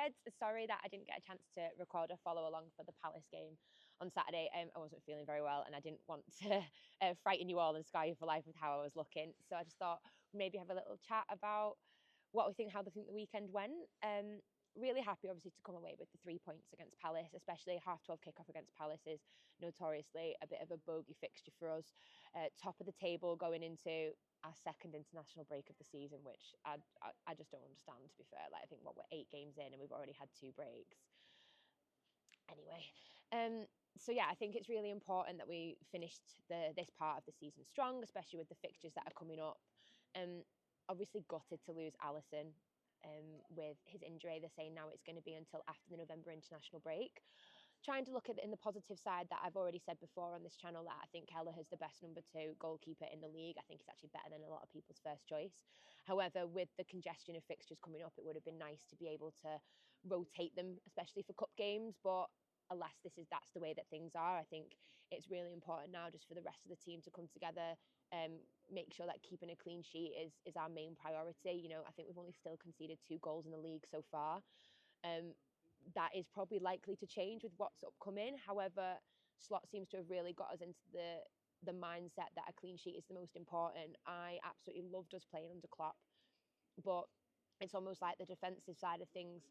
Reds. Sorry that I didn't get a chance to record or follow along for the Palace game on Saturday. I wasn't feeling very well and I didn't want to frighten you all and scar you for life with how I was looking. So I just thought maybe have a little chat about what we think, how we think the weekend went. Really happy, obviously, to come away with the 3 points against Palace, especially 12:30 kickoff against Palace is notoriously a bit of a bogey fixture for us. Top of the table going into our second international break of the season, which I just don't understand, to be fair. Like, I think, we're 8 games in and we've already had 2 breaks. Anyway, so yeah, I think it's really important that we finished this part of the season strong, especially with the fixtures that are coming up. Obviously gutted to lose Alisson with his injury. They're saying now it's going to be until after the November international break. Trying to look at it in the positive side that I've already said before on this channel, that I think Kelleher's the best number 2 goalkeeper in the league. I think he's actually better than a lot of people's first choice. However, with the congestion of fixtures coming up, it would have been nice to be able to rotate them, especially for cup games. But alas, that's the way that things are. I think it's really important now just for the rest of the team to come together, make sure that keeping a clean sheet is our main priority. You know, I think we've only still conceded 2 goals in the league so far. That is probably likely to change with what's upcoming. However, Slot seems to have really got us into the mindset that a clean sheet is the most important. I absolutely loved us playing under Klopp, but it's almost like the defensive side of things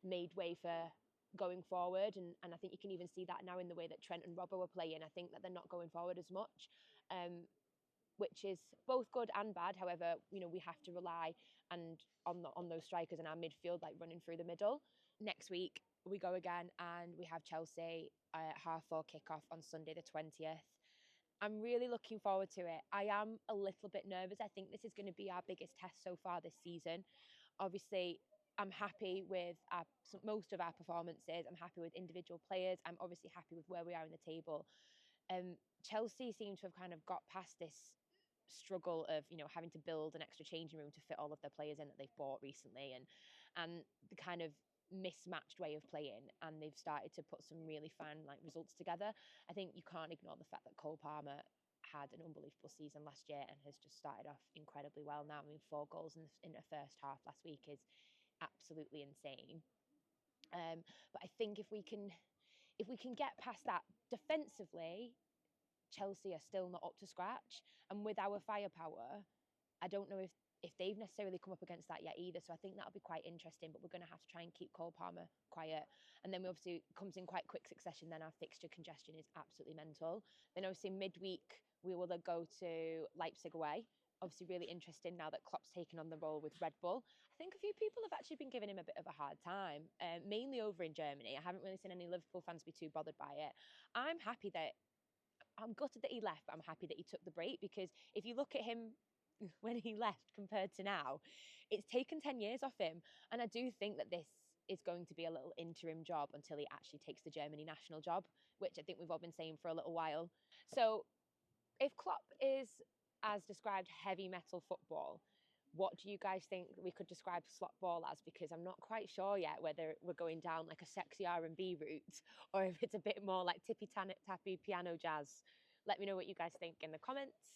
made way for going forward, and I think you can even see that now in the way that Trent and Robbo were playing. I think that they're not going forward as much, which is both good and bad. However, you know, we have to rely on those strikers and our midfield, like running through the middle. Next week we go again and we have Chelsea at 4:30 kickoff on Sunday the 20th. I'm really looking forward to it. I am a little bit nervous. I think this is going to be our biggest test so far this season. Obviously, I'm happy with most of our performances. I'm happy with individual players. I'm obviously happy with where we are in the table. Chelsea seem to have kind of got past this struggle of, you know, having to build an extra changing room to fit all of their players in that they've bought recently, and the kind of mismatched way of playing, and they've started to put some really fine results together. I think you can't ignore the fact that Cole Palmer had an unbelievable season last year and has just started off incredibly well now. I mean, 4 goals in the first half last week is absolutely insane. But I think if we can get past that defensively, Chelsea are still not up to scratch. And with our firepower, I don't know if they've necessarily come up against that yet either. So I think that'll be quite interesting, but we're going to have to try and keep Cole Palmer quiet. And then we obviously comes in quite quick succession. Then our fixture congestion is absolutely mental. Then obviously midweek, we will then go to Leipzig away. Obviously really interesting now that Klopp's taken on the role with Red Bull. I think a few people have actually been giving him a bit of a hard time, mainly over in Germany. I haven't really seen any Liverpool fans be too bothered by it. I'm gutted that he left, but I'm happy that he took the break, because if you look at him when he left compared to now, it's taken 10 years off him. And I do think that this is going to be a little interim job until he actually takes the Germany national job, which I think we've all been saying for a little while. So if Klopp is, as described, heavy metal football, what do you guys think we could describe slot ball as? Because I'm not quite sure yet whether we're going down like a sexy R&B route or if it's a bit more like tippy-tappy piano jazz. Let me know what you guys think in the comments.